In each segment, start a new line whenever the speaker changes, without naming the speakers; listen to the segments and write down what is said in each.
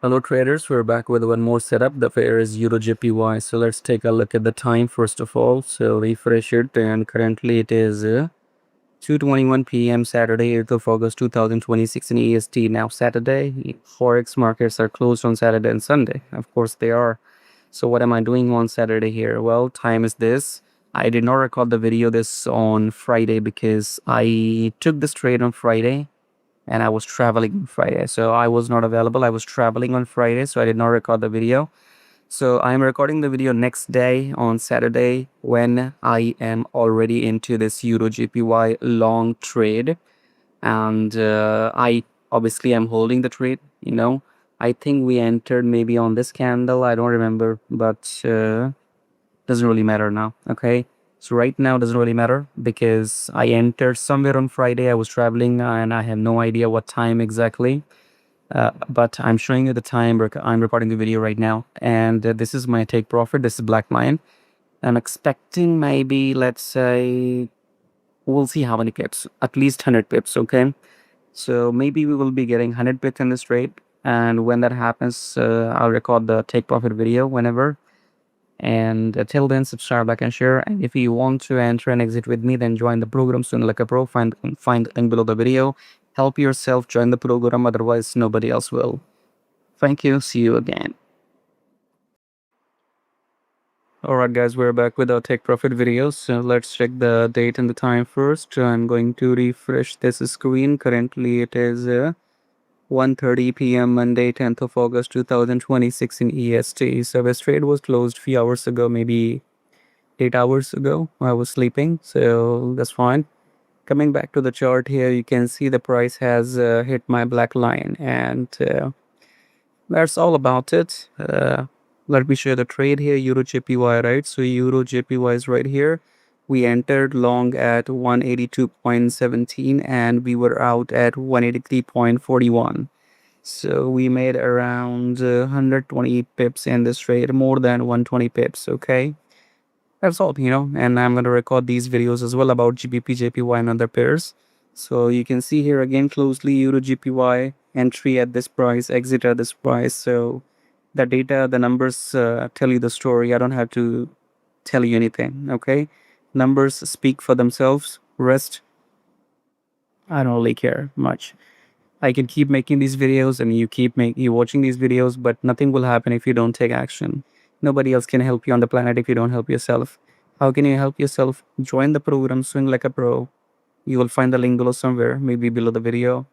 Hello traders, we're back with one more setup. The pair is EURJPY. So let's take a look at the time first of all. So refresh it, and currently it is 2:21 p.m. Saturday, 8th of August 2026 in EST. Now Saturday, Forex markets are closed on Saturday and Sunday. Of course they are. So what am I doing on Saturday here? Well, time is this. I did not record the video this on Friday because I took this trade on Friday and I was traveling on Friday. So I was not available. I was traveling on Friday, so I did not record the video. So I'm recording the video next day on Saturday when I am already into this EURJPY long trade. And I obviously am holding the trade, I think we entered maybe on this candle. I don't remember, but doesn't really matter now. Okay. So right now doesn't really matter because I entered somewhere on Friday. I was traveling and I have no idea what time exactly. But I'm showing you the time. I'm recording the video right now, and this is my take profit. This is black line. I'm expecting maybe, let's say, we'll see how many pips. At least 100 pips. Okay. So maybe we will be getting 100 pips in this trade, and when that happens, I'll record the take profit video whenever. And till then, subscribe, like, and share. And if you want to enter and exit with me, then join the program soon like a pro. Find the link below the video. Help yourself, join the program, otherwise nobody else will. Thank you. See you again. Alright guys, we're back with our take profit videos. So let's check the date and the time first. I'm going to refresh this screen. Currently it is 1:30 p.m. Monday, 10th of August 2026 in EST. So this trade was closed a few hours ago, maybe 8 hours ago. I was sleeping, so that's fine. Coming back to the chart here, you can see the price has hit my black line, and that's all about it. Let me show the trade here. EURJPY, right? So EURJPY is right here. We entered long at 182.17 and we were out at 183.41. So we made around 120 pips in this trade, more than 120 pips. Okay, that's all, and I'm going to record these videos as well about GBP, JPY, and other pairs. So you can see here again closely EURJPY entry at this price, exit at this price. So the data, the numbers tell you the story. I don't have to tell you anything. Okay, numbers speak for themselves. Rest, I don't really care much. I can keep making these videos and you watching these videos, but nothing will happen if you don't take action. Nobody else can help you on the planet if you don't help yourself. How can you help yourself? Join the program, Swing Like a Pro. You will find the link below somewhere, maybe below the video.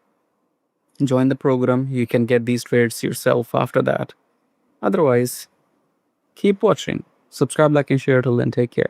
Join the program. You can get these trades yourself after that. Otherwise, keep watching. Subscribe, like, and share. Till then, take care.